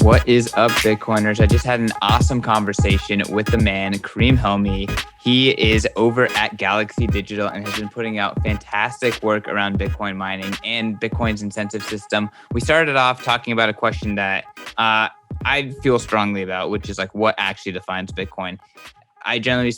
What is up, Bitcoiners? I just had an awesome conversation with the man, Karim Helmy. He is over at Galaxy Digital and has been putting out fantastic work around Bitcoin mining and Bitcoin's incentive system. We started off talking about a question that I feel strongly about, which is like what actually defines Bitcoin. I generally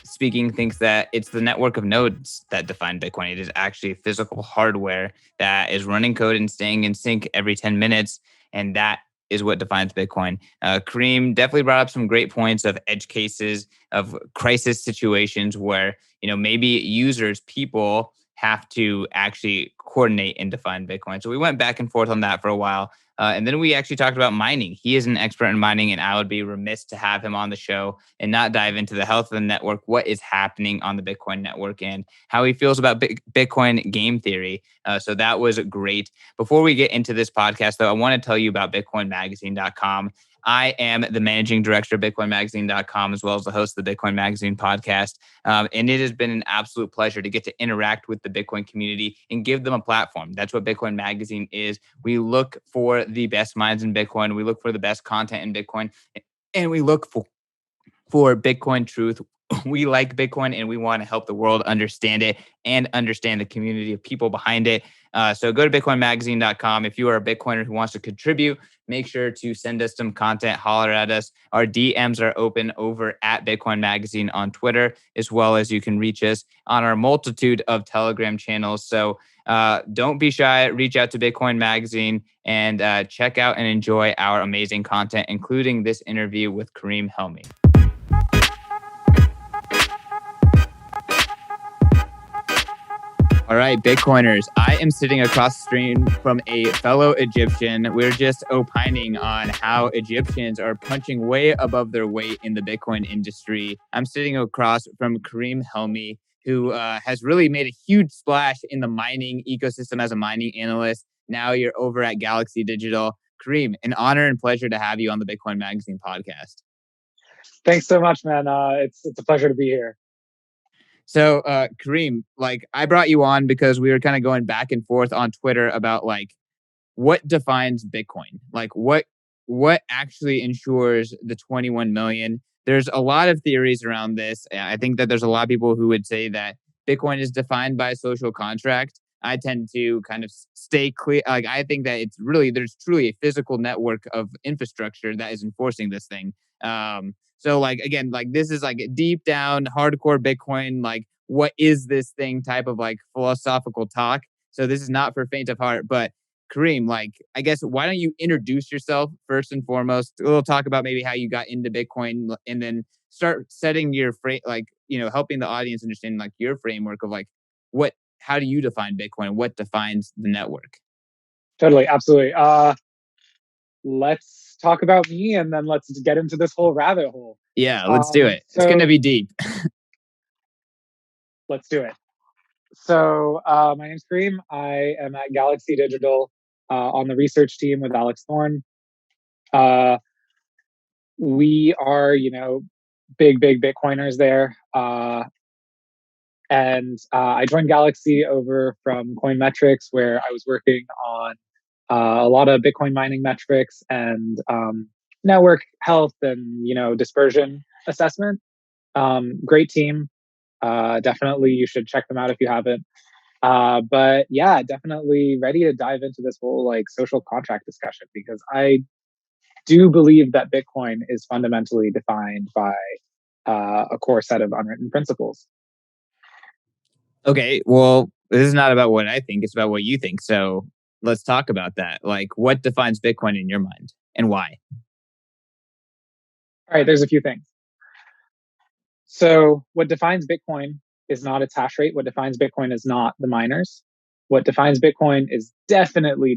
speaking think that it's the network of nodes that define Bitcoin. It is actually physical hardware that is running code and staying in sync every 10 minutes. And that is what defines Bitcoin. Karim definitely brought up some great points of edge cases, of crisis situations where, maybe users, people have to actually coordinate and define Bitcoin. So we went back and forth on that for a while. And then we actually talked about mining. He is an expert in mining, and I would be remiss to have him on the show and not dive into the health of the network, what is happening on the Bitcoin network, and how he feels about Bitcoin game theory. So that was great. Before we get into this podcast, though, I want to tell you about BitcoinMagazine.com. I am the managing director of BitcoinMagazine.com, as well as the host of the Bitcoin Magazine podcast. And it has been an absolute pleasure to get to interact with the Bitcoin community and give them a platform. That's what Bitcoin Magazine is. We look for the best minds in Bitcoin. We look for the best content in Bitcoin. And we look for Bitcoin truth. We like Bitcoin and we want to help the world understand it and understand the community of people behind it. So go to BitcoinMagazine.com. If you are a Bitcoiner who wants to contribute, make sure to send us some content, holler at us. Our DMs are open over at Bitcoin Magazine on Twitter, as well as you can reach us on our multitude of Telegram channels. So don't be shy. Reach out to Bitcoin Magazine and check out and enjoy our amazing content, including this interview with Karim Helmy. All right, Bitcoiners, I am sitting across the stream from a fellow Egyptian. We're just opining on how Egyptians are punching way above their weight in the Bitcoin industry. I'm sitting across from Karim Helmy, who has really made a huge splash in the mining ecosystem as a mining analyst. Now you're over at Galaxy Digital. Karim, an honor and pleasure to have you on the Bitcoin Magazine podcast. Thanks so much, man. It's a pleasure to be here. So, Karim, I brought you on because we were kind of going back and forth on Twitter about what defines Bitcoin, what actually ensures the 21 million. There's a lot of theories around this. I think that there's a lot of people who would say that Bitcoin is defined by a social contract. I tend to kind of stay clear. I think that there's truly a physical network of infrastructure that is enforcing this thing. So again, this is deep down hardcore Bitcoin, what is this thing type of philosophical talk. So this is not for faint of heart, but Karim, I guess, why don't you introduce yourself first and foremost? We'll talk about maybe how you got into Bitcoin and then start setting your helping the audience understand your framework of how do you define Bitcoin? What defines the network? Totally. Absolutely. Let's talk about me and then let's get into this whole rabbit hole. Yeah, let's do it. It's going to be deep. Let's do it. So my name's Karim. I am at Galaxy Digital on the research team with Alex Thorne. We are, big Bitcoiners there. And I joined Galaxy over from Coinmetrics, where I was working on a lot of Bitcoin mining metrics and network health and, dispersion assessment. Great team. Definitely you should check them out if you haven't. But yeah, definitely ready to dive into this whole social contract discussion, because I do believe that Bitcoin is fundamentally defined by a core set of unwritten principles. Okay, well, this is not about what I think, it's about what you think. So let's talk about that. What defines Bitcoin in your mind and why? All right, there's a few things. So what defines Bitcoin is not its hash rate. What defines Bitcoin is not the miners. What defines Bitcoin is definitely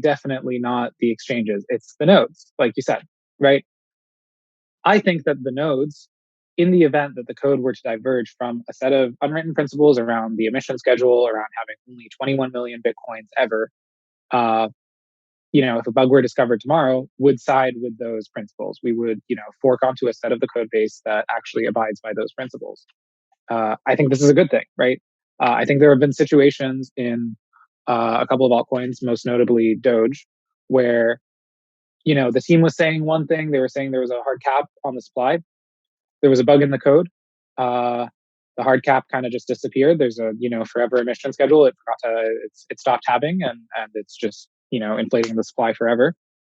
not the exchanges. It's the nodes, like you said, right? I think that the nodes, in the event that the code were to diverge from a set of unwritten principles around the emission schedule, around having only 21 million Bitcoins ever, if a bug were discovered tomorrow, would side with those principles. We would, fork onto a set of the code base that actually abides by those principles. I think this is a good thing, right? I think there have been situations in a couple of altcoins, most notably Doge, where, the team was saying one thing. They were saying there was a hard cap on the supply. There was a bug in the code. Uh, the hard cap kind of just disappeared. There's a forever emission schedule. It stopped having, and it's just inflating the supply forever.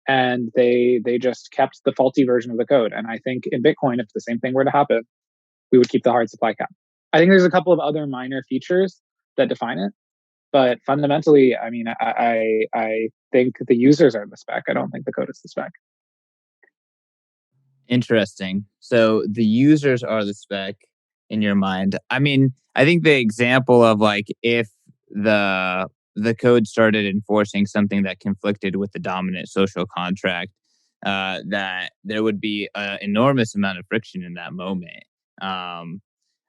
And they just kept the faulty version of the code. And I think in Bitcoin, if the same thing were to happen, we would keep the hard supply cap. I think there's a couple of other minor features that define it, but fundamentally, I mean, I think the users are the spec. I don't think the code is the spec. Interesting. So the users are the spec in your mind. I mean, I think the example of like if the code started enforcing something that conflicted with the dominant social contract, that there would be an enormous amount of friction in that moment. Um,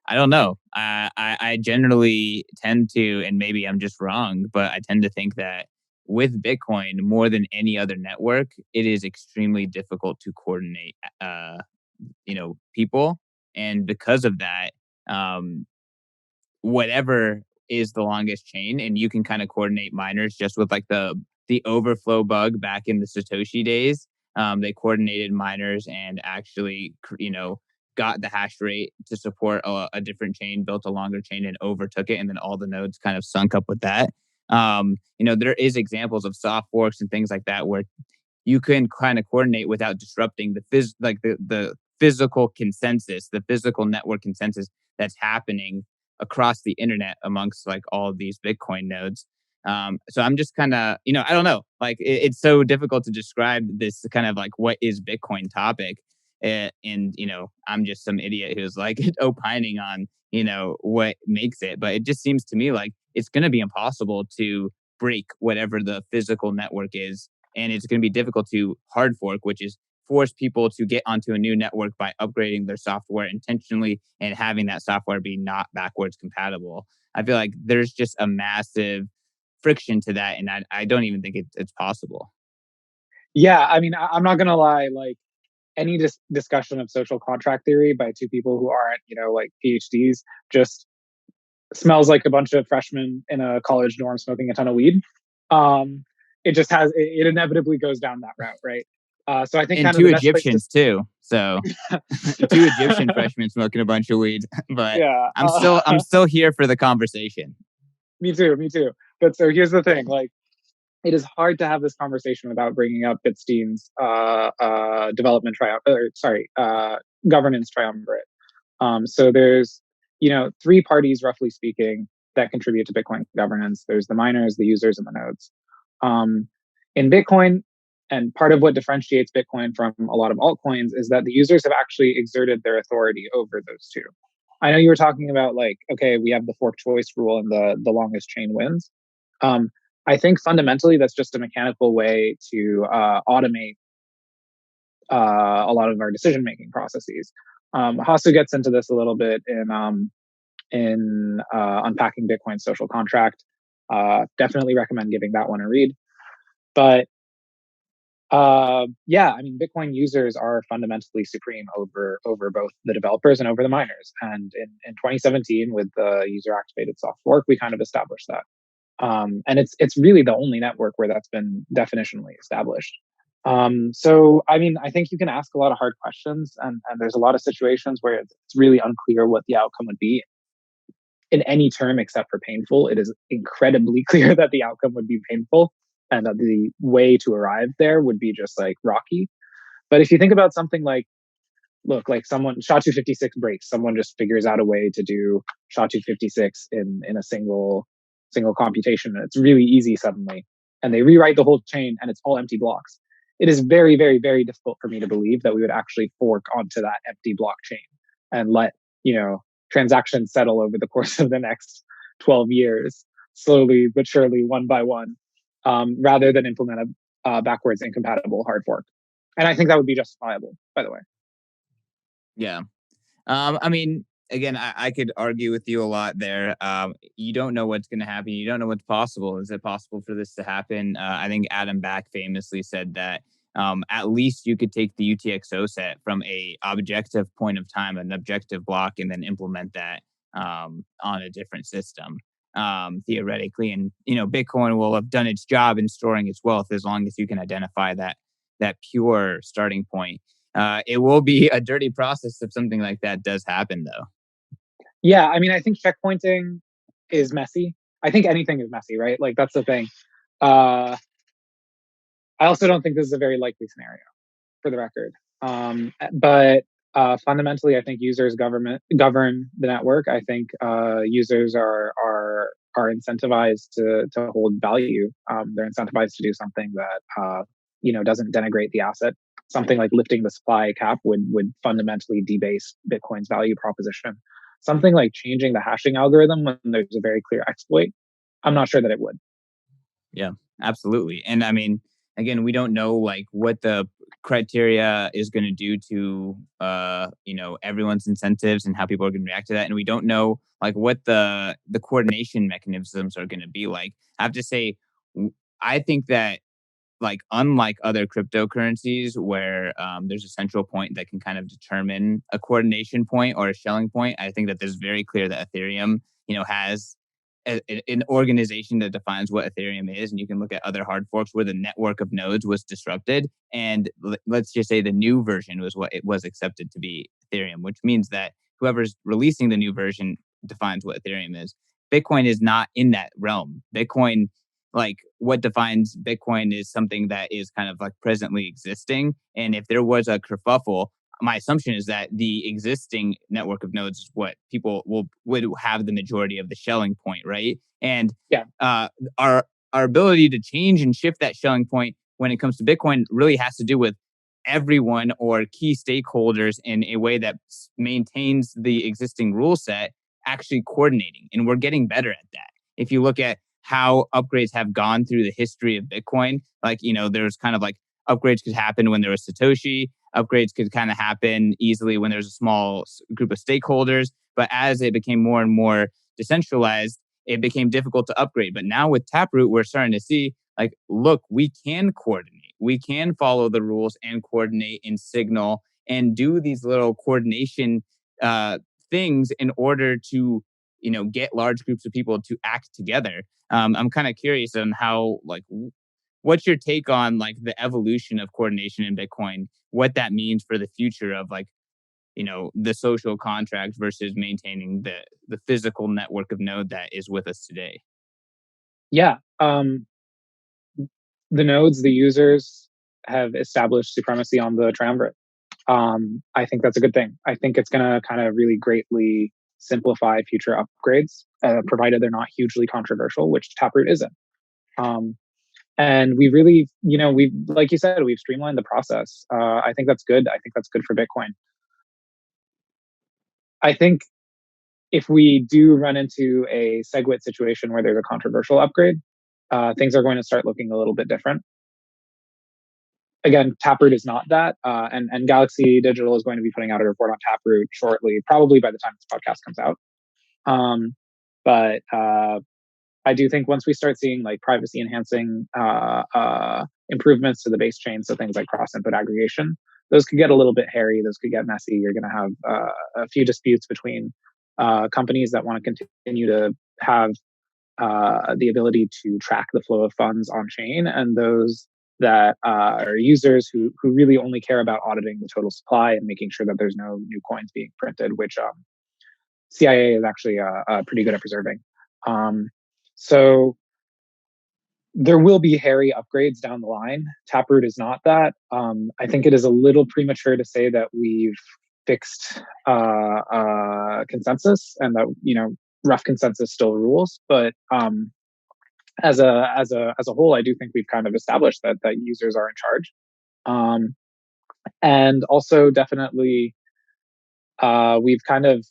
I don't know. I generally tend to, and maybe I'm just wrong, but I tend to think that with Bitcoin, more than any other network, it is extremely difficult to coordinate, people. And because of that, um, whatever is the longest chain, and you can kind of coordinate miners just with like the overflow bug back in the Satoshi days. They coordinated miners and actually, got the hash rate to support a different chain, built a longer chain, and overtook it, and then all the nodes kind of sunk up with that. There is examples of soft forks and things like that where you can kind of coordinate without disrupting the physical consensus, the physical network consensus that's happening across the internet amongst like all of these Bitcoin nodes. So I'm just kind of, I don't know, like it's so difficult to describe this kind of like what is Bitcoin topic. And, I'm just some idiot who's like opining on, what makes it. But it just seems to me like it's going to be impossible to break whatever the physical network is. And it's going to be difficult to hard fork, which is force people to get onto a new network by upgrading their software intentionally and having that software be not backwards compatible. I feel like there's just a massive friction to that, and I don't even think it's possible. Yeah, I mean, I'm not gonna lie. Like any discussion of social contract theory by two people who aren't, like PhDs, just smells like a bunch of freshmen in a college dorm smoking a ton of weed. Um, it just has it inevitably goes down that route, right? So I think And kind of two the best place to Egyptians too. So two Egyptian freshmen smoking a bunch of weed. But yeah, I'm still here for the conversation. me too, me too. But so here's the thing, like it is hard to have this conversation without bringing up Bitstein's development governance triumvirate. So there's, three parties, roughly speaking, that contribute to Bitcoin governance. There's the miners, the users, and the nodes. Um, in Bitcoin, and part of what differentiates Bitcoin from a lot of altcoins is that the users have actually exerted their authority over those two. I know you were talking about like, okay, we have the fork choice rule and the longest chain wins. Um, I think fundamentally that's just a mechanical way to automate a lot of our decision making processes. Hasu gets into this a little bit in unpacking Bitcoin's social contract. Definitely recommend giving that one a read. But yeah, I mean, Bitcoin users are fundamentally supreme over both the developers and over the miners. And in 2017, with the user activated soft fork, we kind of established that. And it's really the only network where that's been definitionally established. So I mean, I think you can ask a lot of hard questions, and there's a lot of situations where it's really unclear what the outcome would be in any term except for painful. It is incredibly clear that the outcome would be painful, and that the way to arrive there would be just like rocky. But if you think about something like, look, like someone SHA-256 breaks, someone just figures out a way to do SHA-256 in a single computation, and it's really easy suddenly, and they rewrite the whole chain, and it's all empty blocks. It is very, very, very difficult for me to believe that we would actually fork onto that empty blockchain and let transactions settle over the course of the next 12 years, slowly but surely, one by one, rather than implement a backwards incompatible hard fork. And I think that would be justifiable, by the way. Yeah. I mean, again, I could argue with you a lot there. You don't know what's going to happen. You don't know what's possible. Is it possible for this to happen? I think Adam Back famously said that at least you could take the UTXO set from a objective point of time, an objective block, and then implement that on a different system, theoretically. And Bitcoin will have done its job in storing its wealth as long as you can identify that that pure starting point. It will be a dirty process if something like that does happen, though. Yeah, I mean, I think checkpointing is messy. I think anything is messy, right? Like that's the thing. Uh, I also don't think this is a very likely scenario, for the record. But fundamentally, I think users govern the network. I think users are incentivized to hold value. They're incentivized to do something that doesn't denigrate the asset. Something like lifting the supply cap would fundamentally debase Bitcoin's value proposition. Something like changing the hashing algorithm when there's a very clear exploit, I'm not sure that it would. Yeah, absolutely. And I mean, again, we don't know like what the criteria is going to do to everyone's incentives and how people are going to react to that, and we don't know like what the coordination mechanisms are going to be like. I have to say, I think that like unlike other cryptocurrencies where there's a central point that can kind of determine a coordination point or a shelling point, I think that there's very clear that Ethereum, has an organization that defines what Ethereum is, and you can look at other hard forks where the network of nodes was disrupted, and let's just say the new version was what it was accepted to be Ethereum, which means that whoever's releasing the new version defines what Ethereum is. Bitcoin is not in that realm. Bitcoin, like what defines Bitcoin is something that is kind of like presently existing. And if there was a kerfuffle, my assumption is that the existing network of nodes is what people would have the majority of the shelling point, right? And Yeah, uh, our our ability to change and shift that shelling point when it comes to Bitcoin really has to do with everyone or key stakeholders in a way that maintains the existing rule set actually coordinating, and we're getting better at that. If you look at how upgrades have gone through the history of Bitcoin, like there's kind of like upgrades could happen when there was Satoshi, upgrades could kind of happen easily when there's a small group of stakeholders, but as it became more and more decentralized, it became difficult to upgrade. But now with Taproot, we're starting to see like, look, we can coordinate, we can follow the rules and coordinate and signal and do these little coordination uh, things in order to get large groups of people to act together. I'm kind of curious on how like what's your take on like the evolution of coordination in Bitcoin, what that means for the future of like the social contract versus maintaining the physical network of node that is with us today. yeah. The nodes, the users have established supremacy on the triumvirate. I think that's a good thing. I think it's going to kind of really greatly simplify future upgrades, provided they're not hugely controversial, which Taproot isn't. Um, and we really, we like you said, we've streamlined the process. I think that's good. I think that's good for Bitcoin. I think if we do run into a SegWit situation where there's a controversial upgrade, things are going to start looking a little bit different. Again, Taproot is not that, and Galaxy Digital is going to be putting out a report on Taproot shortly, probably by the time this podcast comes out. But I do think once we start seeing like privacy enhancing improvements to the base chain, so things like cross input aggregation, those could get a little bit hairy. Those could get messy. You're going to have a few disputes between companies that want to continue to have the ability to track the flow of funds on chain, and those that are users who really only care about auditing the total supply and making sure that there's no new coins being printed, which CIA is actually pretty good at preserving. So there will be hairy upgrades down the line. Taproot is not that. I think it is a little premature to say that we've fixed consensus and that rough consensus still rules. But as a whole, I do think we've kind of established that users are in charge, and also definitely we've kind of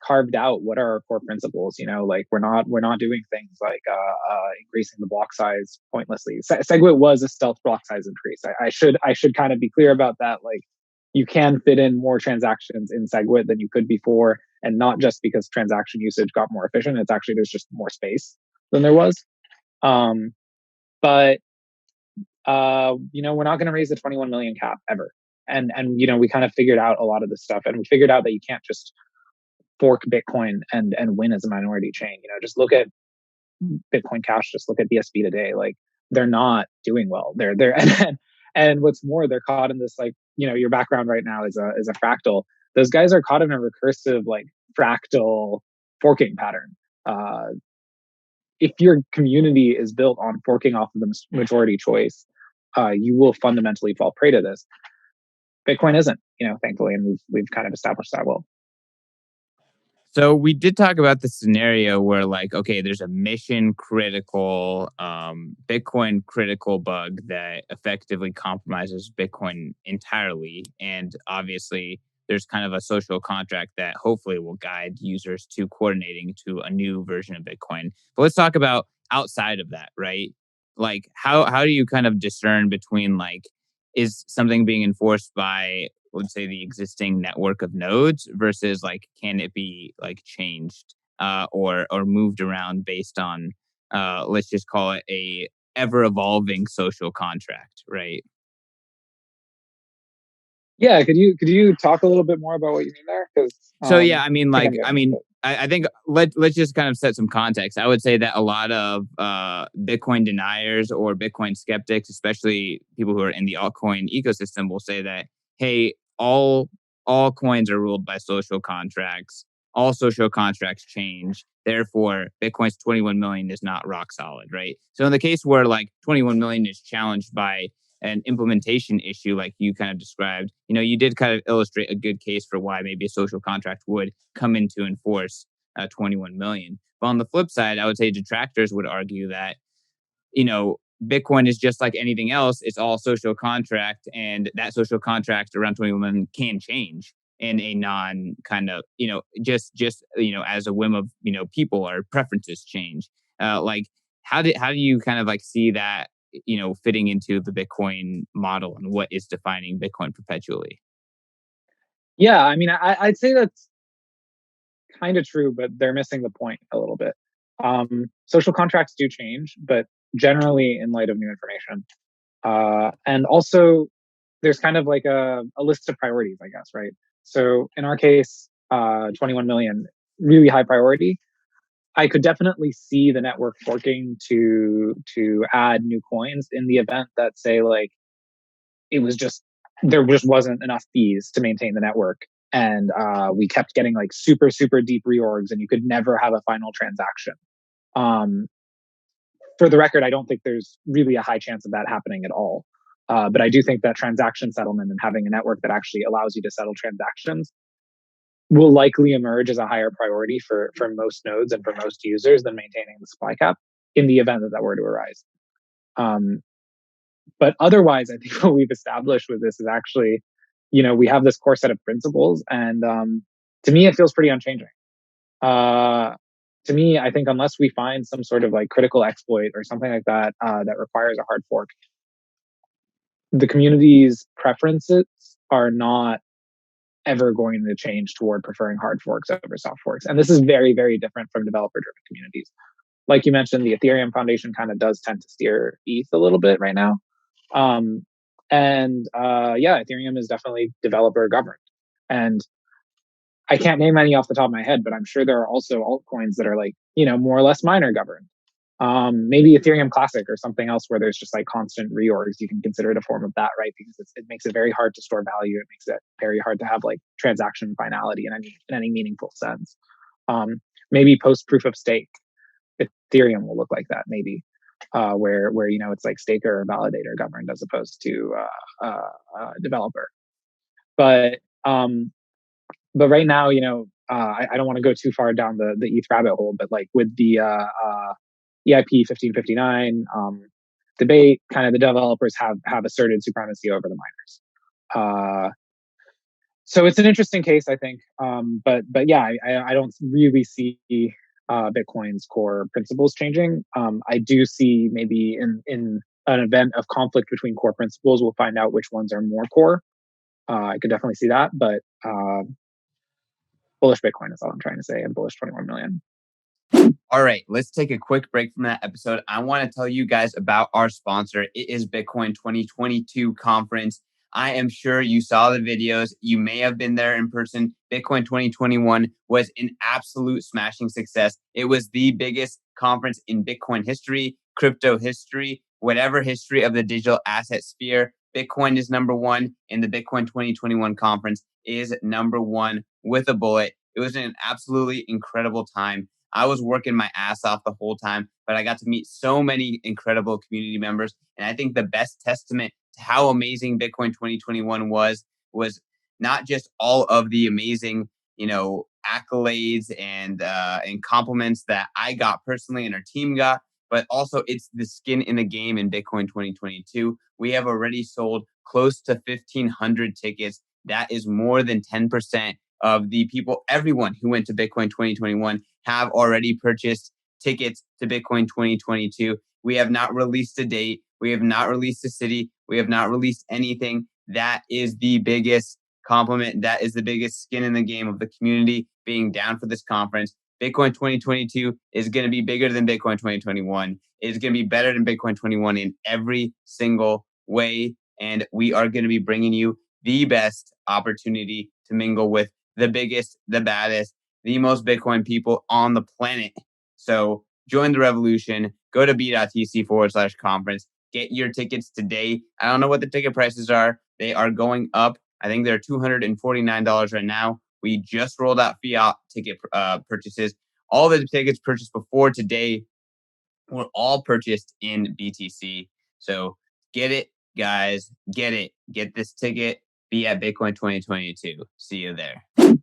carved out what are our core principles. Like we're not doing things like increasing the block size pointlessly. Segwit was a stealth block size increase. I should kind of be clear about that. Like you can fit in more transactions in Segwit than you could before, and not just because transaction usage got more efficient. It's actually there's just more space than there was. Um, but we're not going to raise the 21 million cap ever. And we kind of figured out a lot of this stuff, and we figured out that you can't just fork Bitcoin and win as a minority chain. Just look at Bitcoin Cash, just look at BSB today. Like they're not doing well. They're And what's more, they're caught in this, like, your background right now is a fractal. Those guys are caught in a recursive, like, fractal forking pattern. Uh, if your community is built on forking off of the majority choice, you will fundamentally fall prey to this. Bitcoin isn't, thankfully, and we've kind of established that well. So we did talk about the scenario where, like, okay, there's a mission critical, Bitcoin critical bug that effectively compromises Bitcoin entirely. And obviously, there's kind of a social contract that hopefully will guide users to coordinating to a new version of Bitcoin. But let's talk about outside of that, right? Like, how do you kind of discern between, like, is something being enforced by, let's say, the existing network of nodes versus, like, can it be, like, changed or moved around based on, let's just call it a ever evolving social contract, right? Yeah, could you talk a little bit more about what you mean there? Because So yeah, I I mean, think I'm like, getting it. I think let's just kind of set some context. I would say that a lot of Bitcoin deniers or Bitcoin skeptics, especially people who are in the altcoin ecosystem, will say that, hey, all coins are ruled by social contracts. All social contracts change. Therefore, Bitcoin's 21 million is not rock solid, right? So in the case where, like, 21 million is challenged by an implementation issue like you kind of described, you did kind of illustrate a good case for why maybe a social contract would come in to enforce 21 million. But on the flip side, I would say detractors would argue that, you know, Bitcoin is just like anything else. It's all social contract, and that social contract around 21 million can change in a non kind of, as a whim of, people or preferences change. Like, how do you kind of like see that, fitting into the Bitcoin model and what is defining Bitcoin perpetually? Yeah, I mean, I'd say that's kind of true, but they're missing the point a little bit. Social contracts do change, but generally in light of new information. And also, there's kind of like a list of priorities, I guess, right? So in our case, 21 million, really high priority. I could definitely see the network forking to add new coins in the event that, say, like, it was just there just wasn't enough fees to maintain the network, and we kept getting like super super deep reorgs, and you could never have a final transaction. Um, for the record, I don't think there's really a high chance of that happening at all. But I do think that transaction settlement and having a network that actually allows you to settle transactions will likely emerge as a higher priority for most nodes and for most users than maintaining the supply cap in the event that that were to arise. Um, but otherwise, I think what we've established with this is actually, we have this core set of principles, and to me, it feels pretty unchanging. Uh, to me, I think unless we find some sort of like critical exploit or something like that that requires a hard fork, the community's preferences are not ever going to change toward preferring hard forks over soft forks. And this is very, very different from developer driven communities. Like you mentioned, the Ethereum Foundation kind of does tend to steer ETH a little bit right now. Um, and yeah, Ethereum is definitely developer governed. And I can't name any off the top of my head, but I'm sure there are also altcoins that are like, more or less miner governed. Maybe Ethereum Classic or something else where there's just like constant reorgs. You can consider it a form of that, right? Because it makes it very hard to store value. It makes it very hard to have like transaction finality in any meaningful sense. Maybe post proof of stake, Ethereum will look like that. Maybe where it's like staker or validator governed as opposed to developer. But right now, I don't want to go too far down the ETH rabbit hole, but like with the EIP 1559 debate, kind of the developers have asserted supremacy over the miners. So it's an interesting case, I think. But yeah, I don't really see Bitcoin's core principles changing. I do see maybe in an event of conflict between core principles, we'll find out which ones are more core. I could definitely see that, but bullish Bitcoin is all I'm trying to say, and bullish 21 million. All right, let's take a quick break from that episode. I want to tell you guys about our sponsor. It is Bitcoin 2022 conference. I am sure you saw the videos. You may have been there in person. Bitcoin 2021 was an absolute smashing success. It was the biggest conference in Bitcoin history, crypto history, whatever history of the digital asset sphere. Bitcoin is number one, and the Bitcoin 2021 conference is number one with a bullet. It was an absolutely incredible time. I was working my ass off the whole time, but I got to meet so many incredible community members. And I think the best testament to how amazing Bitcoin 2021 was not just all of the amazing, accolades and compliments that I got personally and our team got, but also it's the skin in the game in Bitcoin 2022. We have already sold close to 1,500 tickets. That is more than 10% of the people, everyone who went to Bitcoin 2021 have already purchased tickets to Bitcoin 2022. We have not released a date. We have not released a city. We have not released anything. That is the biggest compliment. That is the biggest skin in the game of the community being down for this conference. Bitcoin 2022 is going to be bigger than Bitcoin 2021. It is going to be better than Bitcoin 21 in every single way. And we are going to be bringing you the best opportunity to mingle with the biggest, the baddest, the most Bitcoin people on the planet. So join the revolution. Go to b.tc/conference. Get your tickets today. I don't know what the ticket prices are. They are going up. I think they're $249 right now. We just rolled out fiat ticket purchases. All the tickets purchased before today were all purchased in BTC. So get it, guys. Get it. Get this ticket. Be at Bitcoin 2022. See you there.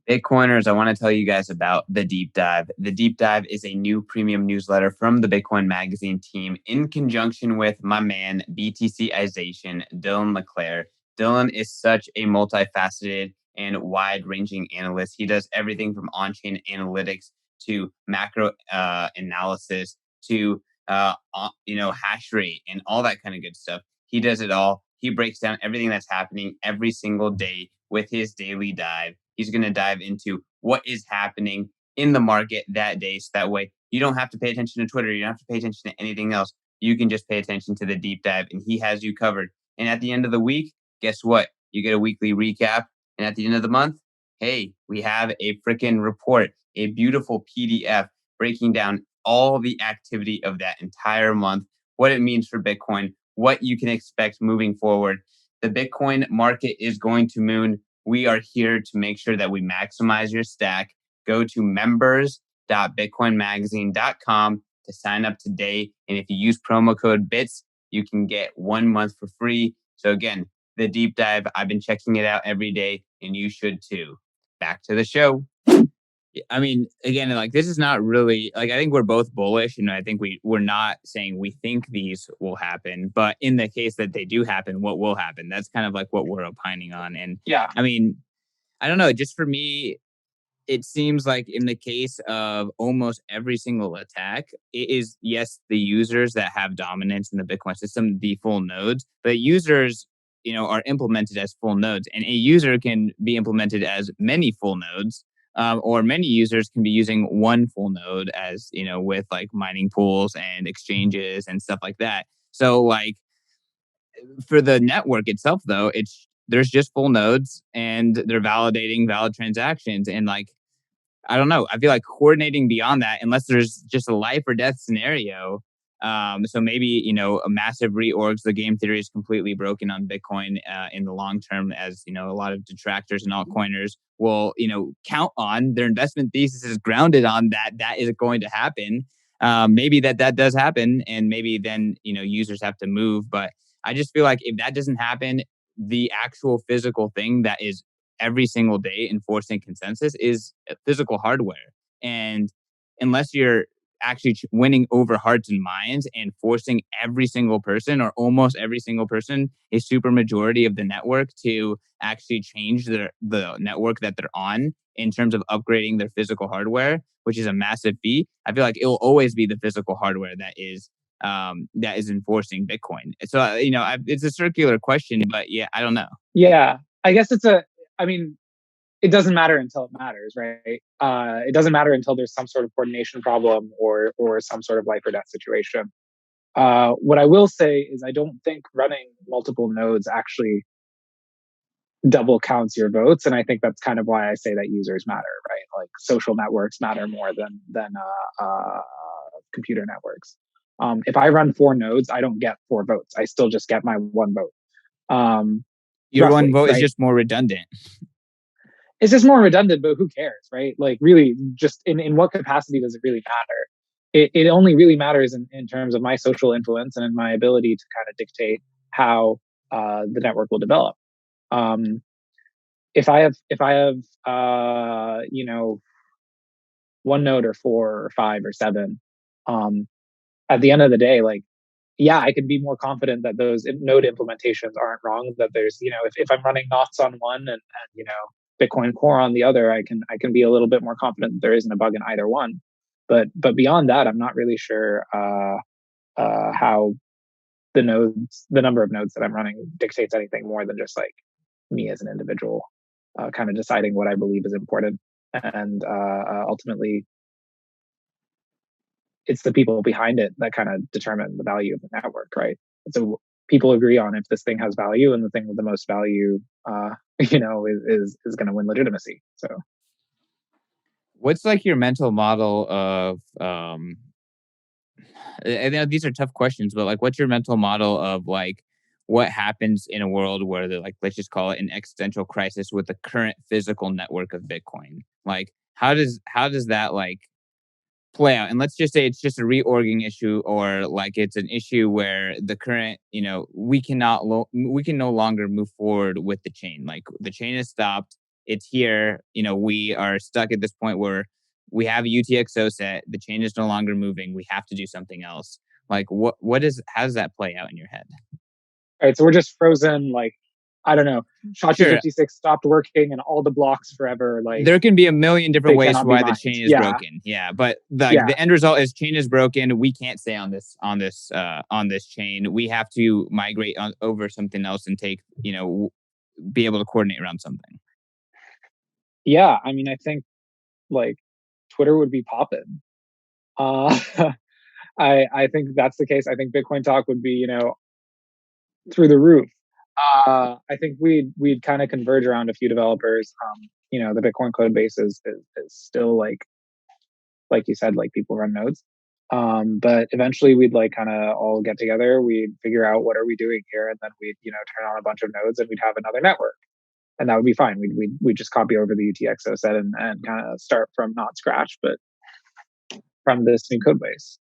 Bitcoiners, I want to tell you guys about The Deep Dive. The Deep Dive is a new premium newsletter from the Bitcoin Magazine team in conjunction with my man, BTCization, Dylan LeClaire. Dylan is such a multifaceted and wide-ranging analyst. He does everything from on-chain analytics to macro analysis to hash rate and all that kind of good stuff. He does it all. He breaks down everything that's happening every single day with his daily dive. He's going to dive into what is happening in the market that day. So that way you don't have to pay attention to Twitter. You don't have to pay attention to anything else. You can just pay attention to the deep dive and he has you covered. And at the end of the week, guess what? You get a weekly recap. And at the end of the month, hey, we have a freaking report, a beautiful PDF breaking down all the activity of that entire month, what it means for Bitcoin, what you can expect moving forward. The Bitcoin market is going to moon. We are here to make sure that we maximize your stack. Go to members.bitcoinmagazine.com to sign up today. And if you use promo code BITS, you can get 1 month for free. So again, the deep dive, I've been checking it out every day and you should too. Back to the show. I mean, again, like this is not really like I think we're both bullish, and I think we're not saying we think these will happen, but in the case that they do happen, what will happen? That's kind of like what we're opining on. And Yeah. I mean, I don't know. Just for me, it seems like in the case of almost every single attack, it is, yes, the users that have dominance in the Bitcoin system, the full nodes, but users, are implemented as full nodes, and a user can be implemented as many full nodes. Or many users can be using one full node as, with like mining pools and exchanges and stuff like that. So like for the network itself, though, there's just full nodes and they're validating valid transactions. And like, I don't know. I feel like coordinating beyond that, unless there's just a life or death scenario. So maybe, a massive reorgs, the game theory is completely broken on Bitcoin in the long term, as, a lot of detractors and altcoiners will, count on. Their investment thesis is grounded on that is going to happen. Maybe that does happen, and maybe then, users have to move. But I just feel like if that doesn't happen, the actual physical thing that is every single day enforcing consensus is physical hardware. And unless you're actually winning over hearts and minds and forcing every single person or almost every single person, a super majority of the network, to actually change the network that they're on in terms of upgrading their physical hardware, which is a massive fee, I feel like it will always be the physical hardware that is enforcing Bitcoin. So, it's a circular question, but yeah, I don't know. Yeah. I guess I mean, it doesn't matter until it matters, right? It doesn't matter until there's some sort of coordination problem or some sort of life or death situation. What I will say is I don't think running multiple nodes actually double counts your votes, and I think that's kind of why I say that users matter, right? Like social networks matter more than computer networks. If I run 4 nodes, I don't get 4 votes. I still just get my 1 vote. Your one roughly, vote is right? just more redundant. It's just more redundant, but who cares, right? Like, really, just in what capacity does it really matter? It only really matters in terms of my social influence and in my ability to kind of dictate how the network will develop. Um, if I have one node or four or five or seven, um, at the end of the day, like, yeah, I can be more confident that those node implementations aren't wrong. That there's, if I'm running knots on one and Bitcoin Core on the other, I can be a little bit more confident that there isn't a bug in either one. But beyond that, I'm not really sure how the number of nodes that I'm running dictates anything more than just like me as an individual, kind of deciding what I believe is important, and ultimately it's the people behind it that kind of determine the value of the network, right? So people agree on if this thing has value, and the thing with the most value, is going to win legitimacy. So What's like your mental model of I know these are tough questions, but like, what's your mental model of like what happens in a world where the like, let's just call it an existential crisis with the current physical network of Bitcoin? Like, how does that like play out? And let's just say it's just a reorging issue, or like it's an issue where the current, we can no longer move forward with the chain. Like the chain is stopped. It's here. We are stuck at this point where we have a UTXO set. The chain is no longer moving. We have to do something else. Like how does that play out in your head? right, so we're just frozen. Like, I don't know, SHA-256 Sure, 56 stopped working, and all the blocks forever, like, there can be a million different they ways cannot be why the mined. chain is Yeah, broken. Yeah, but like yeah. the end result is chain is broken. We can't stay on this chain. We have to migrate over something else and be able to coordinate around something. Yeah, I mean, I think, like, Twitter would be popping. Uh, I think that's the case. I think Bitcoin talk would be, through the roof. I think we'd kind of converge around a few developers. The Bitcoin code base is still like you said, like, people run nodes. But eventually we'd like kind of all get together. We'd figure out what are we doing here, and then we'd turn on a bunch of nodes, and we'd have another network, and that would be fine. We'd just copy over the UTXO set, and kind of start from not scratch, but from this new code base.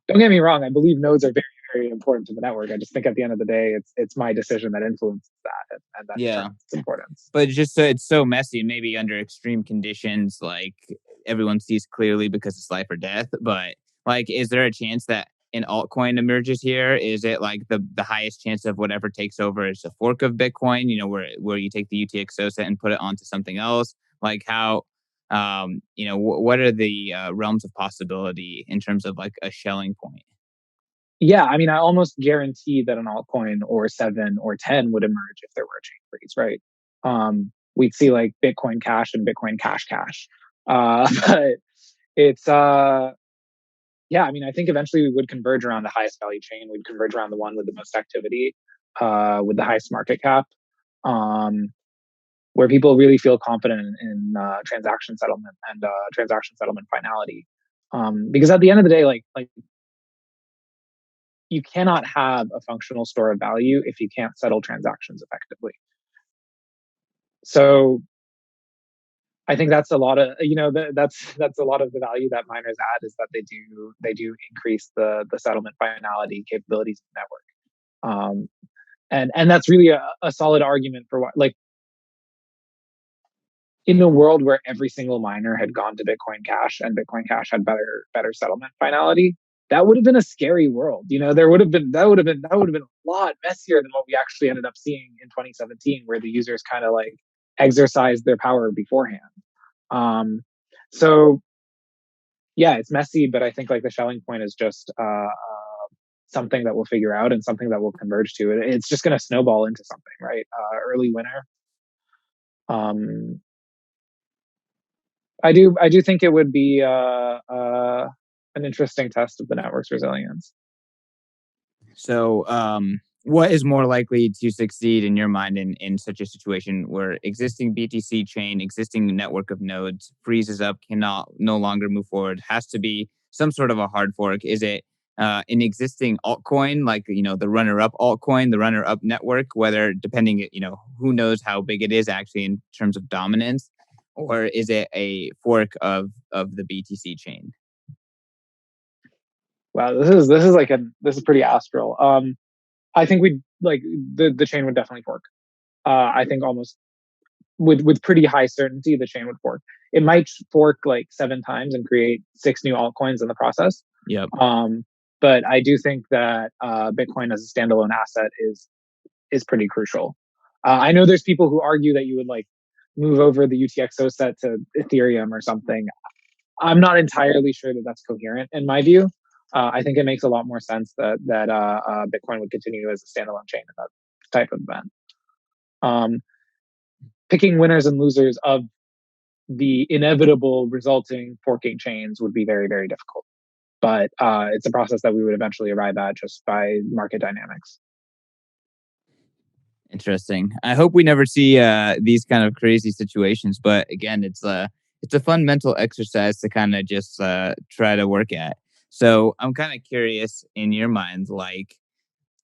Don't get me wrong. I believe nodes are very, very important to the network. I just think at the end of the day, it's my decision that influences that, and that Yeah, determines its importance. but it's so messy. Maybe under extreme conditions, like everyone sees clearly because it's life or death. But like, is there a chance that an altcoin emerges here? Is it like the highest chance of whatever takes over is a fork of Bitcoin? Where you take the UTXO set and put it onto something else. Like how, what are the realms of possibility in terms of like a shelling point? Yeah, I mean, I almost guarantee that an altcoin or 7 or 10 would emerge if there were a chain freeze, right? We'd see like Bitcoin Cash and Bitcoin Cash Cash. But it's yeah, I mean, I think eventually we would converge around the highest value chain. We'd converge around the one with the most activity, with the highest market cap, um, where people really feel confident in transaction settlement and transaction settlement finality. Because at the end of the day, like, you cannot have a functional store of value if you can't settle transactions effectively. So I think that's a lot of, that's a lot of the value that miners add, is that they do increase the settlement finality capabilities of the network. And that's really a solid argument for what, like, in a world where every single miner had gone to Bitcoin Cash and Bitcoin Cash had better settlement finality, that would have been a scary world. There would have been that would have been a lot messier than what we actually ended up seeing in 2017, where the users kind of like exercised their power beforehand. Um, so yeah, it's messy, but I think like the shelling point is just something that we'll figure out and something that we'll converge to. It's just going to snowball into something, right? Early winner. Um, I do think it would be an interesting test of the network's resilience. So, what is more likely to succeed in your mind in such a situation where existing BTC chain, existing network of nodes freezes up, cannot no longer move forward, has to be some sort of a hard fork? Is it an existing altcoin, like, the runner-up altcoin, the runner-up network, whether depending, who knows how big it is actually in terms of dominance, or is it a fork of the BTC chain? Wow, this is pretty astral. I think we'd like the chain would definitely fork. I think almost with pretty high certainty the chain would fork. It might fork like 7 times and create 6 new altcoins in the process. Yep. Um, but I do think that Bitcoin as a standalone asset is pretty crucial. I know there's people who argue that you would like move over the UTXO set to Ethereum or something. I'm not entirely sure that that's coherent in my view. I think it makes a lot more sense that Bitcoin would continue as a standalone chain in that type of event. Um, Picking winners and losers of the inevitable resulting forking chains would be very, very difficult. But it's a process that we would eventually arrive at just by market dynamics. Interesting. I hope we never see these kind of crazy situations, but again, it's a fun mental exercise to kind of just try to work at. So I'm kind of curious in your mind, like,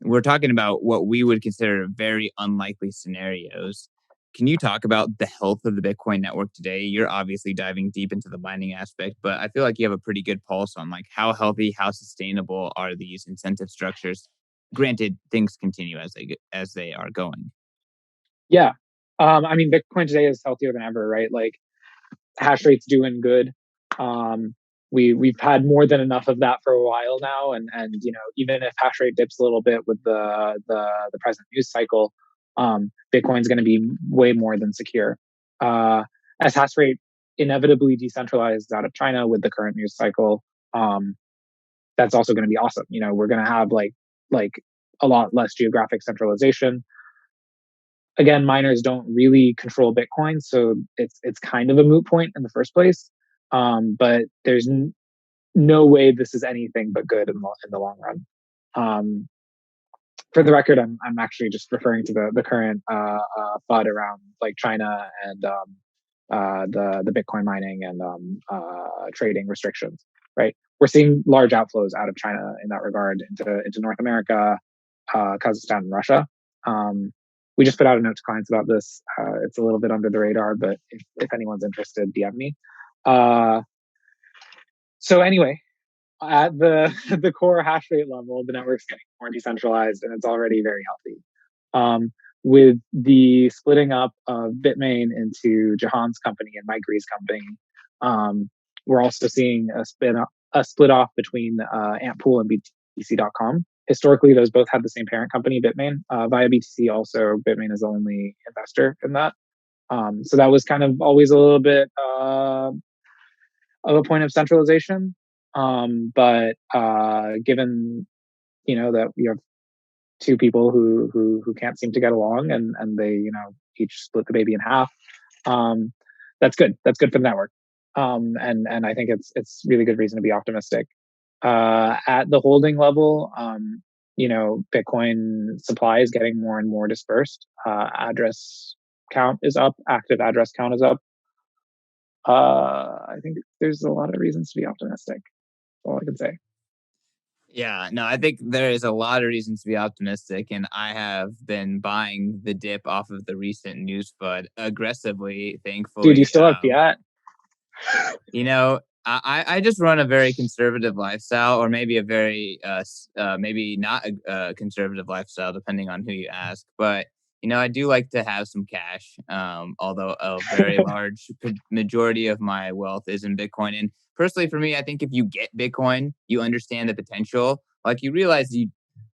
we're talking about what we would consider very unlikely scenarios. Can you talk about the health of the Bitcoin network today? You're obviously diving deep into the mining aspect, but I feel like you have a pretty good pulse on like how healthy, how sustainable are these incentive structures? Granted, things continue as they are going. Yeah. I mean, Bitcoin today is healthier than ever, right? Like hash rate's doing good. Um, we've had more than enough of that for a while now, and even if hash rate dips a little bit with the present news cycle, Bitcoin's going to be way more than secure. Uh, as hash rate inevitably decentralized out of China with the current news cycle, that's also going to be awesome. We're going to have like a lot less geographic centralization. Again, miners don't really control Bitcoin, so it's kind of a moot point in the first place. But there's no way this is anything but good in the long run. Um, for the record, I'm actually just referring to the current FUD around like China and the Bitcoin mining and trading restrictions. Right, we're seeing large outflows out of China in that regard into North America, Kazakhstan, and Russia. Um, we just put out a note to clients about this. It's a little bit under the radar, but if anyone's interested, DM me. Uh, so anyway, at the the core hash rate level, the network's getting more decentralized, and it's already very healthy. Um, with the splitting up of Bitmain into Jahan's company and Mike Ree's company, we're also seeing a split off between Antpool and BTC.com. Historically, those both had the same parent company, Bitmain. Via BTC, also Bitmain is the only investor in that. So that was kind of always a little bit of a point of centralization. But given that you have two people who can't seem to get along, and they each split the baby in half, um, that's good. That's good for the network. And I think it's really good reason to be optimistic. At the holding level, Bitcoin supply is getting more and more dispersed. Address count is up. Active address count is up. I think there's a lot of reasons to be optimistic. That's all I can say. Yeah, no, I think there is a lot of reasons to be optimistic, and I have been buying the dip off of the recent news FUD aggressively, Dude, you thankfully. still have fiat? I just run a very conservative lifestyle, or maybe a very maybe not a conservative lifestyle, depending on who you ask. But I do like to have some cash. Although a very large majority of my wealth is in Bitcoin, and personally, for me, I think if you get Bitcoin, you understand the potential. Like, you realize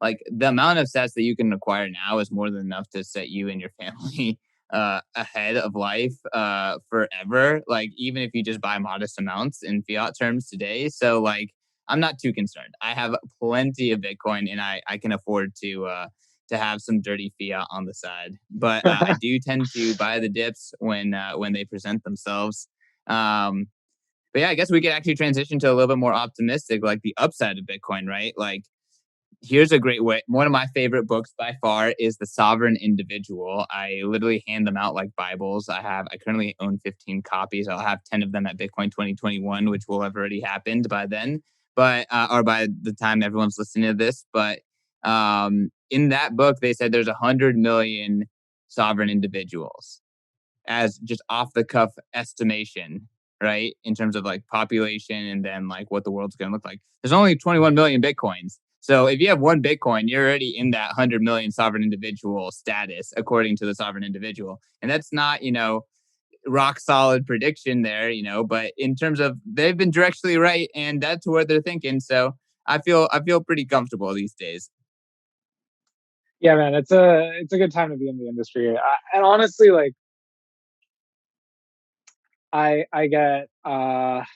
like the amount of sats that you can acquire now is more than enough to set you and your family ahead of life forever. Like, even if you just buy modest amounts in fiat terms today. So like, I'm not too concerned. I have plenty of Bitcoin, and I can afford to have some dirty fiat on the side. But I do tend to buy the dips when they present themselves. Um, but yeah, I guess we could actually transition to a little bit more optimistic, like the upside of Bitcoin, right? Like, here's a great way. One of my favorite books by far is The Sovereign Individual. I literally hand them out like Bibles. I currently own 15 copies. I'll have 10 of them at Bitcoin 2021, which will have already happened by then. but or by the time everyone's listening to this. But in that book, they said there's 100 million sovereign individuals as just off the cuff estimation, right? In terms of like population and then like what the world's going to look like. There's only 21 million Bitcoins. So if you have one Bitcoin, you're already in that 100 million sovereign individual status, according to the sovereign individual. And that's not, rock solid prediction there, but in terms of they've been directionally right and that's what they're thinking. So I feel pretty comfortable these days. Yeah, man, it's a good time to be in the industry. And honestly, like I get obviously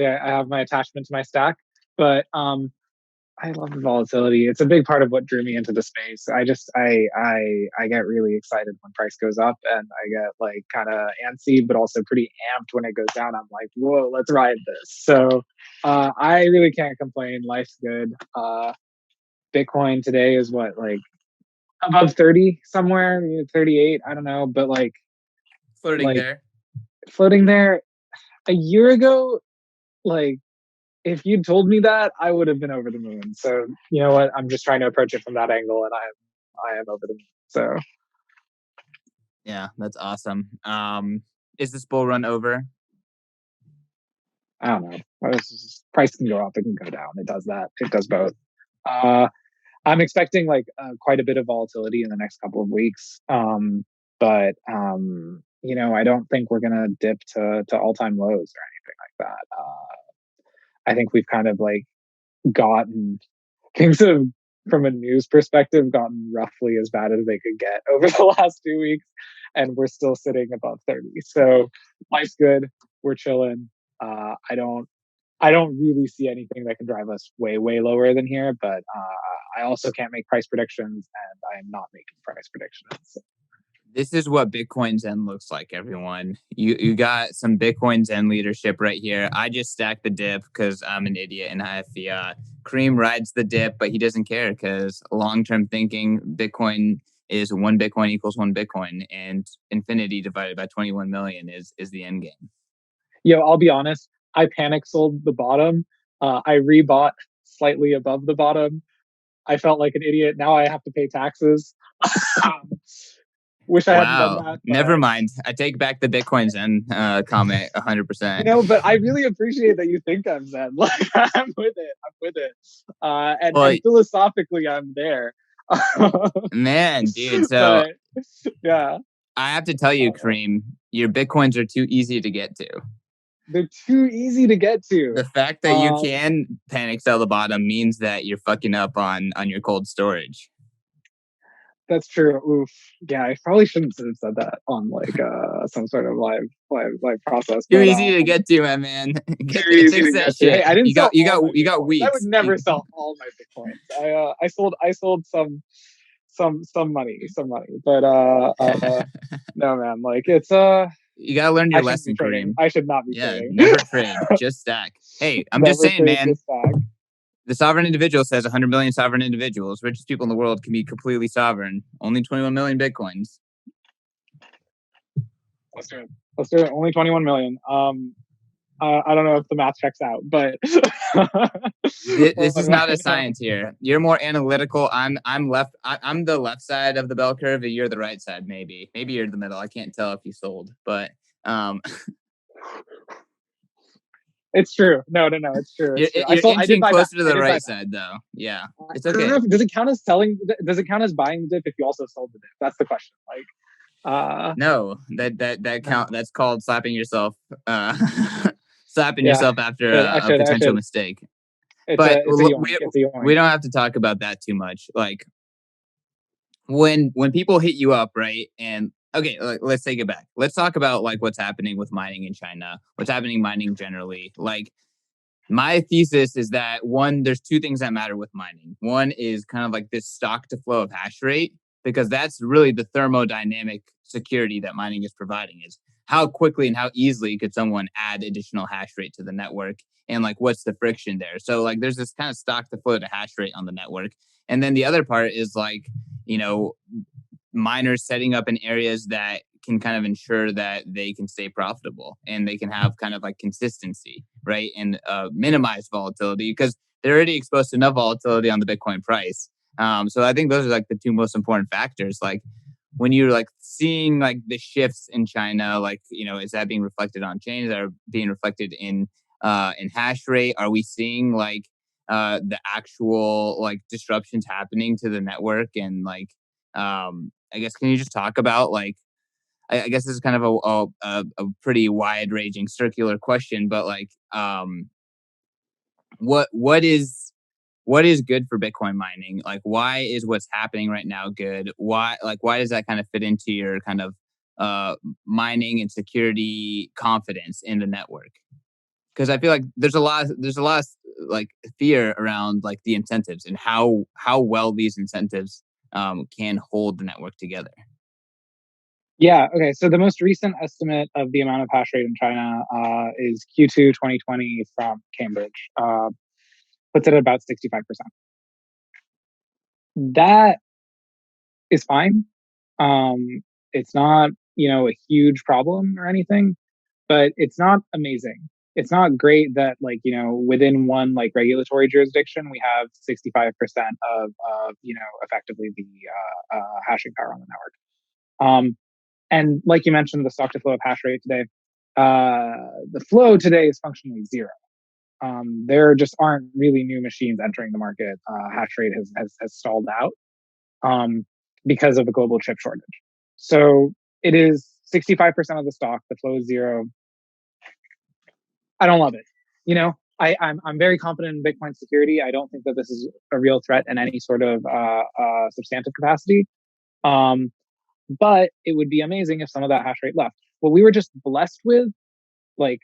I have my attachment to my stack, but I love the volatility. It's a big part of what drew me into the space. I get really excited when price goes up, and I get like kind of antsy, but also pretty amped when it goes down. I'm like, whoa, let's ride this. So I really can't complain. Life's good. Bitcoin today is what, like above 30 somewhere, 38. I don't know, but Flirting like there. floating there a year ago, like if you'd told me that, I would have been over the moon. So you know what? I'm just trying to approach it from that angle, and I am over the moon. So Yeah, that's awesome. Is this bull run over? I don't know. Price can go up, it can go down. It does that. It does both. Uh, I'm expecting like quite a bit of volatility in the next couple of weeks. But I don't think we're gonna dip to all time lows or anything like that. I think we've kind of like gotten things have, from a news perspective, gotten roughly as bad as they could get over the last 2 weeks, and we're still sitting above 30. So life's good. We're chilling. I don't really see anything that can drive us way, way lower than here, but I also can't make price predictions, and I am not making price predictions. This is what Bitcoin Zen looks like, everyone. You got some Bitcoin Zen leadership right here. I just stack the dip because I'm an idiot and I have fiat. Kareem rides the dip, but he doesn't care because long-term thinking, Bitcoin is one Bitcoin equals one Bitcoin, and infinity divided by 21 million is the end game. I'll be honest. I panic sold the bottom. I rebought slightly above the bottom. I felt like an idiot. Now I have to pay taxes. Wish I hadn't done Wow. that. Never mind. I take back the Bitcoin Zen comment 100%. But I really appreciate that you think I'm Zen. Like I'm with it. I'm with it. And philosophically, I'm there. Man, dude. So but yeah, I have to tell you, Kareem, your Bitcoins are too easy to get to. they're too easy to get to. The fact that you can panic sell the bottom means that you're fucking up on your cold storage. That's true. Oof. Yeah, I probably shouldn't have said that on like some sort of live process. Too easy to get to, my man. Fix that shit. Hey, I didn't sell. You got weeks. I would never sell all my Bitcoins. I sold some money, but no, man. Like it's you gotta learn your lesson, Kareem. I should not be trading. Never trade. Just stack. Hey, I'm just saying, man. The sovereign individual says 100 million sovereign individuals. Richest people in the world can be completely sovereign. Only 21 million Bitcoins. Let's do it. Only 21 million. I don't know if the math checks out, but this is not a science here. You're more analytical. I'm left. I'm the left side of the bell curve, and you're the right side. Maybe you're the middle. I can't tell if you sold, but it's true. No, it's true. You're inching closer to the right side, though. Yeah, it's okay. Does it count as selling? Does it count as buying the dip if you also sold the dip? That's the question. No, that count. That's called slapping yourself. Slapping yourself after a potential mistake. But we don't have to talk about that too much. Like when people hit you up, right? And okay, let's take it back. Let's talk about like what's happening with mining in China, what's happening mining generally. Like my thesis is that one, there's two things that matter with mining. One is kind of like this stock to flow of hash rate, because that's really the thermodynamic security that mining is providing, is how quickly and how easily could someone add additional hash rate to the network, and like what's the friction there. So like there's this kind of stock to flow to hash rate on the network. And then the other part is like, miners setting up in areas that can kind of ensure that they can stay profitable and they can have kind of like consistency, right? And minimize volatility because they're already exposed to enough volatility on the Bitcoin price. So I think those are like the two most important factors. Like when you're like seeing like the shifts in China, like, is that being reflected on chains? That are being reflected in hash rate? Are we seeing like the actual like disruptions happening to the network? And like, I guess, can you just talk about like, I guess this is kind of a pretty wide ranging circular question, but like, what what is what is good for Bitcoin mining? Like, why is what's happening right now good? Why does that kind of fit into your kind of uh, mining and security confidence in the network? Because I feel like there's a lot of like fear around like the incentives and how well these incentives can hold the network together. Yeah. Okay. So the most recent estimate of the amount of hash rate in China is Q2 2020 from Cambridge. Puts it at about 65%. That is fine. Um, it's not, a huge problem or anything, but it's not amazing. It's not great that like, within one like regulatory jurisdiction, we have 65% of effectively the hashing power on the network. And like you mentioned, the stock to flow of hash rate today, the flow today is functionally zero. There just aren't really new machines entering the market. Hash rate has stalled out um, because of the global chip shortage. So it is 65% of the stock. The flow is zero. I don't love it. I'm very confident in Bitcoin security. I don't think that this is a real threat in any sort of substantive capacity. Um, but it would be amazing if some of that hash rate left. What we were just blessed with, like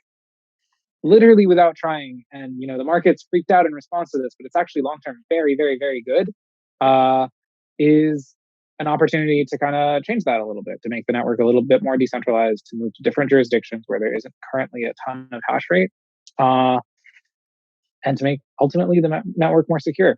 literally without trying, and the market's freaked out in response to this, but it's actually long term very, very, very good. Uh, is an opportunity to kind of change that a little bit, to make the network a little bit more decentralized, to move to different jurisdictions where there isn't currently a ton of hash rate, uh, and to make ultimately the network more secure.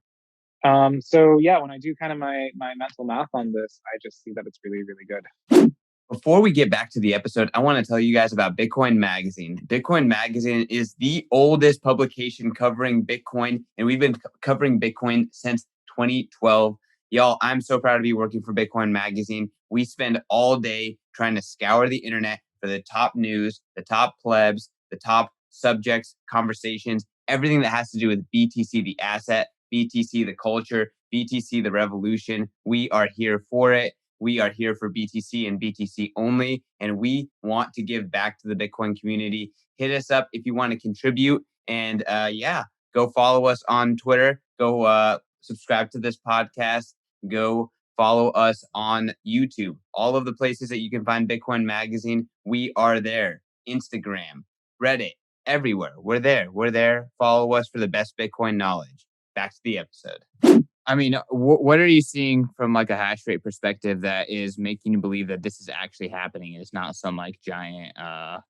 So yeah, when I do kind of my mental math on this, I just see that it's really, really good. Before we get back to the episode, I want to tell you guys about Bitcoin Magazine. Bitcoin Magazine is the oldest publication covering Bitcoin, and we've been covering Bitcoin since 2012. Y'all, I'm so proud to be working for Bitcoin Magazine. We spend all day trying to scour the internet for the top news, the top plebs, the top subjects, conversations, everything that has to do with BTC, the asset, BTC, the culture, BTC, the revolution. We are here for it. We are here for BTC and BTC only, and we want to give back to the Bitcoin community. Hit us up if you want to contribute. And yeah, go follow us on Twitter. Go subscribe to this podcast. Go follow us on YouTube. All of the places that you can find Bitcoin Magazine, we are there. Instagram, Reddit, everywhere. We're there. We're there. Follow us for the best Bitcoin knowledge. Back to the episode. I mean, what are you seeing from like a hash rate perspective that is making you believe that this is actually happening? It's not some like giant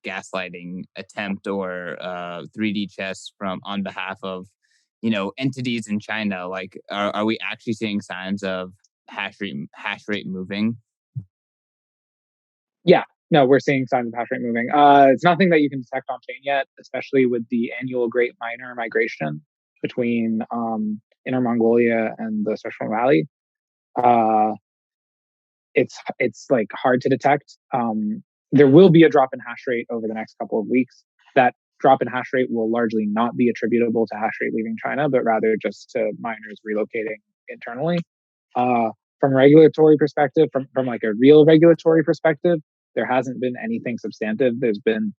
gaslighting attempt or 3D chess from on behalf of entities in China. Like, are we actually seeing signs of hash rate moving? Yeah, no, we're seeing signs of hash rate moving. It's nothing that you can detect on chain yet, especially with the annual Great Miner migration between Inner Mongolia and the Sichuan Valley. Uh, it's like hard to detect. There will be a drop in hash rate over the next couple of weeks. That drop in hash rate will largely not be attributable to hash rate leaving China, but rather just to miners relocating internally. Uh, from a regulatory perspective, from like a real regulatory perspective, there hasn't been anything substantive. There's been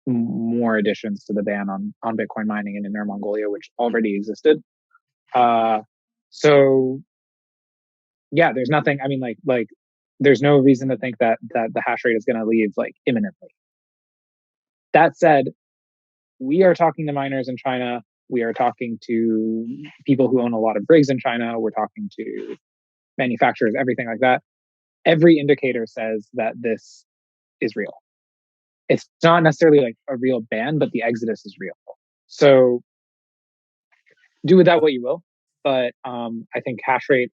more additions to the ban on Bitcoin mining in Inner Mongolia, which already existed. Uh, so yeah, there's nothing. I mean, like there's no reason to think that the hash rate is going to leave like imminently. That said, we are talking to miners in China. We are talking to people who own a lot of rigs in China. We're talking to manufacturers, everything like that. Every indicator says that this is real. It's not necessarily like a real ban, but the exodus is real. So do with that what you will. But I think hash rate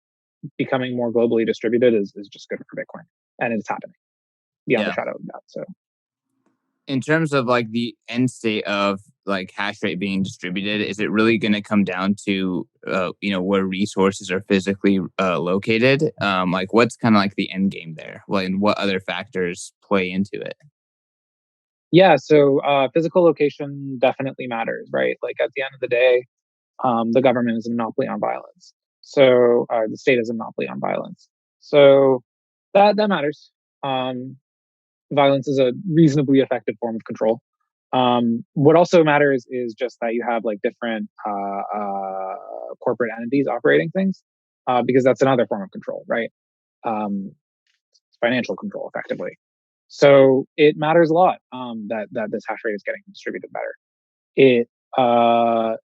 becoming more globally distributed is just good for Bitcoin, and it's happening beyond a Yeah. shadow of a doubt. So In terms of like the end state of like hash rate being distributed, is it really going to come down to where resources are physically located? Like what's kind of like the end game there? Well, and what other factors play into it? Yeah, so physical location definitely matters, right? Like at the end of the day, the government is a monopoly on violence. So the state is a monopoly on violence. So that matters. Um, Violence is a reasonably effective form of control. What also matters is just that you have like different corporate entities operating things, because that's another form of control, right? Um, Financial control, effectively. So it matters a lot that this hash rate is getting distributed better. It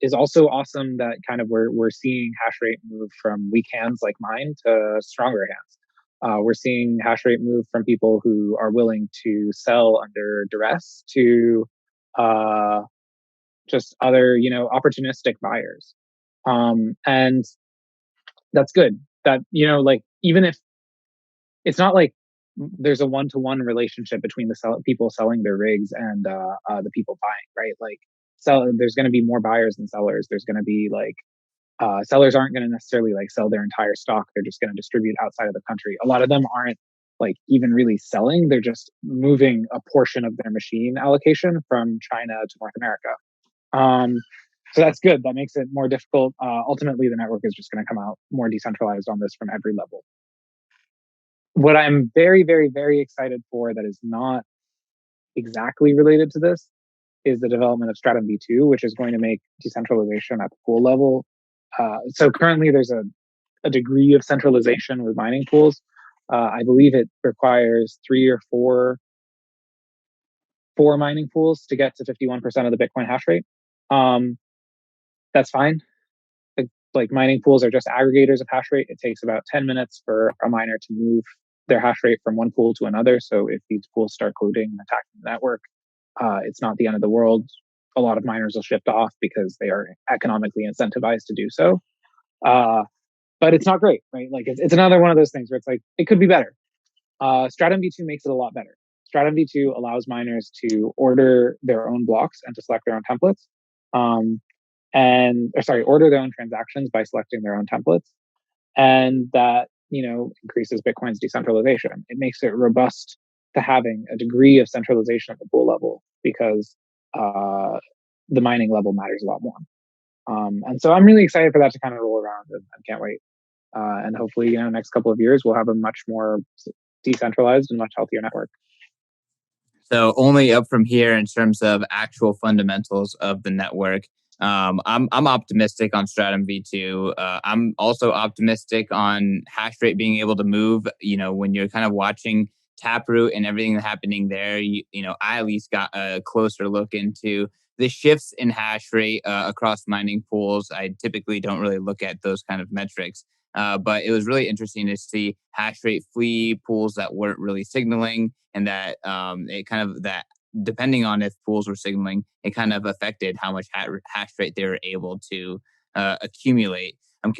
is also awesome that kind of we're seeing hash rate move from weak hands like mine to stronger hands. We're seeing hash rate move from people who are willing to sell under duress to uh, just other, opportunistic buyers. And that's good. That, like even if it's not like there's a one-to-one relationship between the people selling their rigs and the people buying, right? Like, there's going to be more buyers than sellers. There's going to be like sellers aren't going to necessarily like sell their entire stock. They're just going to distribute outside of the country. A lot of them aren't like even really selling. They're just moving a portion of their machine allocation from China to North America. Um, so that's good. That makes it more difficult. Ultimately, the network is just going to come out more decentralized on this from every level. What I'm very, very, very excited for that is not exactly related to this is the development of Stratum V2, which is going to make decentralization at the pool level. So currently, there's a degree of centralization with mining pools. I believe it requires three or four mining pools to get to 51% of the Bitcoin hash rate. Um, that's fine. Like mining pools are just aggregators of hash rate. It takes about 10 minutes for a miner to move their hash rate from one pool to another. So if these pools start colluding and attacking the network, it's not the end of the world. A lot of miners will shift off because they are economically incentivized to do so. Uh, but it's not great, right? Like it's another one of those things where it's like it could be better. Stratum V2 makes it a lot better. Stratum V2 allows miners to order their own blocks and to select their own templates. Um, order their own transactions by selecting their own templates. And that, increases Bitcoin's decentralization. It makes it robust to having a degree of centralization at the pool level because uh, the mining level matters a lot more. And so I'm really excited for that to kind of roll around and can't wait. And hopefully, next couple of years, we'll have a much more decentralized and much healthier network. So only up from here in terms of actual fundamentals of the network. I'm optimistic on Stratum V2. I'm also optimistic on hash rate being able to move. When you're kind of watching Taproot and everything that's happening there, I at least got a closer look into the shifts in hash rate across mining pools. I typically don't really look at those kind of metrics. But it was really interesting to see hash rate flee pools that weren't really signaling, and that it kind of that depending on if pools were signaling, it kind of affected how much hash rate they were able to accumulate.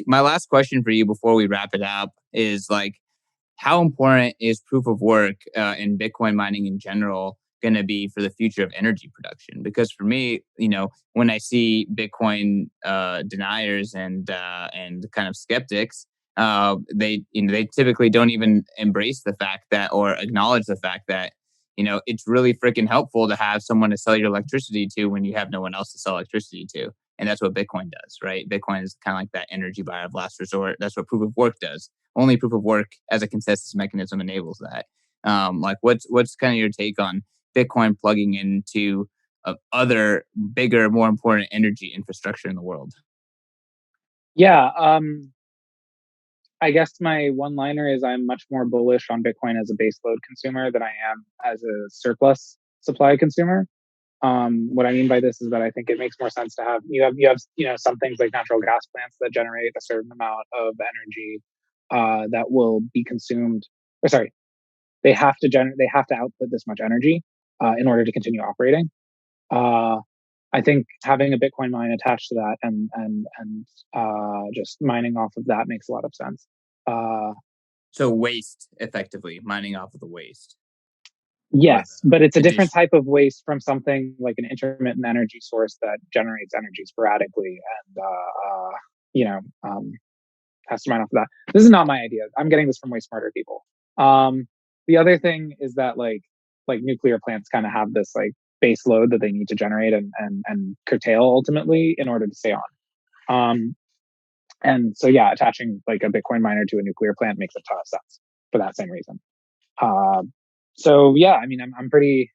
My last question for you before we wrap it up is like, how important is proof of work in Bitcoin mining in general going to be for the future of energy production? Because for me, when I see Bitcoin deniers and kind of skeptics, they typically don't even embrace the fact that or acknowledge the fact that it's really freaking helpful to have someone to sell your electricity to when you have no one else to sell electricity to. And that's what Bitcoin does, right? Bitcoin is kind of like that energy buyer of last resort. That's what proof of work does. Only proof of work as a consensus mechanism enables that. Like, what's kind of your take on Bitcoin plugging into other bigger, more important energy infrastructure in the world? Yeah, I guess my one liner is I'm much more bullish on Bitcoin as a base load consumer than I am as a surplus supply consumer. What I mean by this is that I think it makes more sense to have some things like natural gas plants that generate a certain amount of energy that will be consumed. Or sorry, they have to output this much energy in order to continue operating. Uh, I think having a Bitcoin mine attached to that and just mining off of that makes a lot of sense. Uh, So waste, effectively mining off of the waste. or Yes, but it's the a different addition. type of waste from something like an intermittent energy source that generates energy sporadically and you know has to mine off of that. This is not my idea. I'm getting this from way smarter people. Um, the other thing is that like nuclear plants kind of have this like base load that they need to generate and curtail ultimately in order to stay on. Um, and so yeah, attaching like a Bitcoin miner to a nuclear plant makes a ton of sense for that same reason. Uh, so yeah, I mean, I'm pretty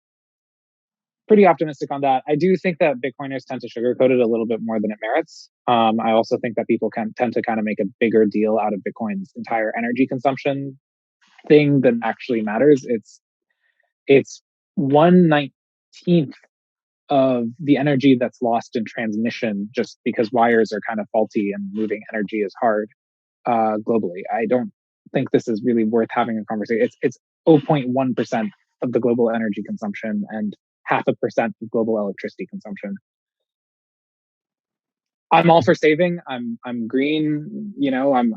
optimistic on that. I do think that Bitcoiners tend to sugarcoat it a little bit more than it merits. I also think that people can tend to kind of make a bigger deal out of Bitcoin's entire energy consumption thing than actually matters. It's 1/19th of the energy that's lost in transmission just because wires are kind of faulty and moving energy is hard globally. I don't think this is really worth having a conversation. It's 0.1% of the global energy consumption and 0.5% of global electricity consumption. I'm all for saving. I'm green. You know, I'm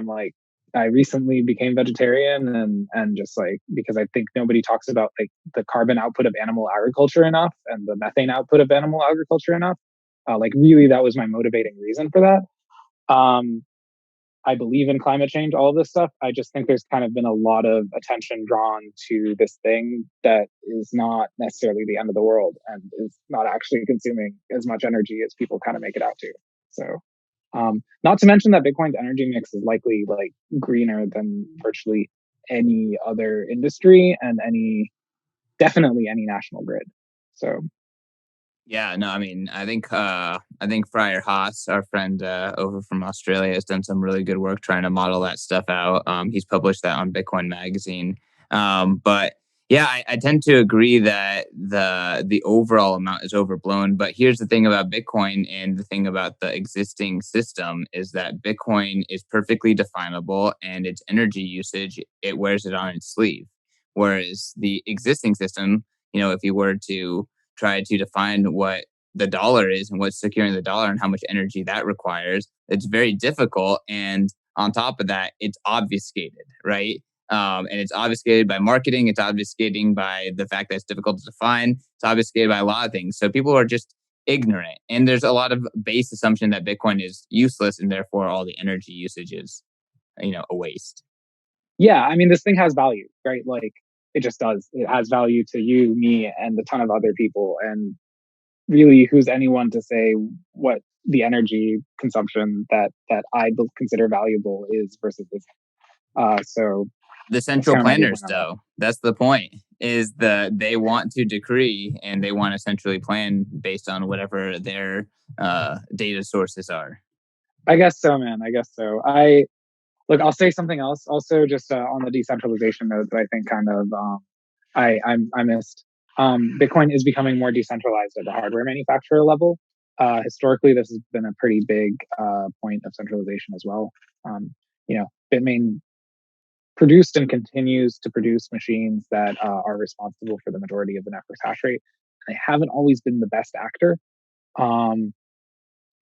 like I recently became vegetarian and just like because I think nobody talks about like the carbon output of animal agriculture enough and the methane output of animal agriculture enough. Like really, that was my motivating reason for that. Um, I believe in climate change, all of this stuff. I just think there's kind of been a lot of attention drawn to this thing that is not necessarily the end of the world and is not actually consuming as much energy as people kind of make it out to. So, not to mention that Bitcoin's energy mix is likely like greener than virtually any other industry and definitely any national grid. So, Yeah, no, I mean, I think Friar Haas, our friend over from Australia, has done some really good work trying to model that stuff out. He's published that on Bitcoin Magazine. But yeah, I tend to agree that the overall amount is overblown. But here's the thing about Bitcoin and the thing about the existing system is that Bitcoin is perfectly definable and its energy usage, it wears it on its sleeve. Whereas the existing system, if you were to try to define what the dollar is and what's securing the dollar and how much energy that requires, it's very difficult. And on top of that, it's obfuscated, right? And it's obfuscated by marketing. It's obfuscating by the fact that it's difficult to define. It's obfuscated by a lot of things. So people are just ignorant. And there's a lot of base assumption that Bitcoin is useless and therefore all the energy usage is, a waste. yeah, I mean, this thing has value, right? Like it just does. It has value to you, me, and a ton of other people. And really, who's anyone to say what the energy consumption that I consider valuable is versus this? So The that's central kind of my planners, viewpoint on that. though, that's the point. Is they want to decree and they want to centrally plan based on whatever their data sources are. I guess so, man. I guess so. I look. I'll say something else. Also, just on the decentralization note, that I think kind of I missed. Bitcoin is becoming more decentralized at the hardware manufacturer level. Historically, this has been a pretty big point of centralization as well. Bitmain produced and continues to produce machines that are responsible for the majority of the network's hash rate. They haven't always been the best actor, um,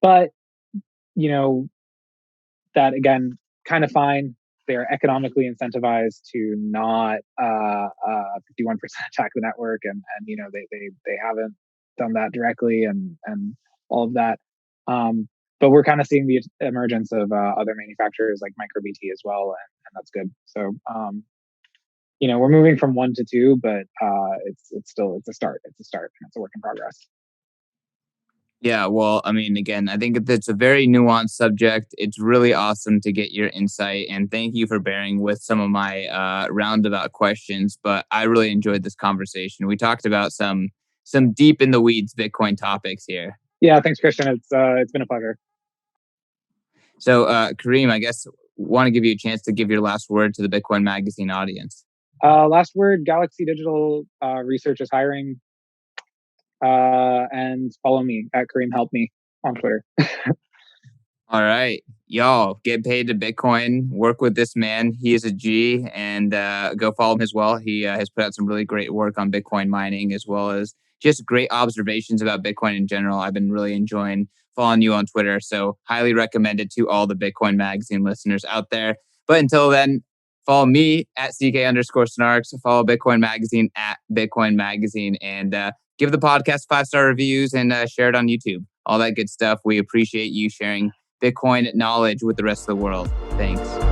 but you know that again, kind of fine. They're economically incentivized to not 51% attack the network, and they haven't done that directly, and all of that. But we're kind of seeing the emergence of other manufacturers like MicroBT as well, and that's good. So we're moving from one to two, but it's still it's a start. It's a start, and it's a work in progress. Yeah, well, I mean, again, I think it's a very nuanced subject. It's really awesome to get your insight, and thank you for bearing with some of my roundabout questions. But I really enjoyed this conversation. We talked about some deep in the weeds Bitcoin topics here. Yeah, thanks, Christian. It's been a pleasure. So, Kareem, I guess want to give you a chance to give your last word to the Bitcoin Magazine audience. Last word: Galaxy Digital Research is hiring, and follow me at Karim Helmy on Twitter. All right, y'all get paid to Bitcoin. Work with this man. He is a G, and go follow him as well. He has put out some really great work on Bitcoin mining, as well as just great observations about Bitcoin in general. I've been really enjoying following you on Twitter, so highly recommended to all the Bitcoin Magazine listeners out there. But until then, Follow me at CK_Snarks. Follow Bitcoin Magazine at Bitcoin Magazine, and give the podcast 5-star reviews and share it on YouTube. All that good stuff. We appreciate you sharing Bitcoin knowledge with the rest of the world. Thanks.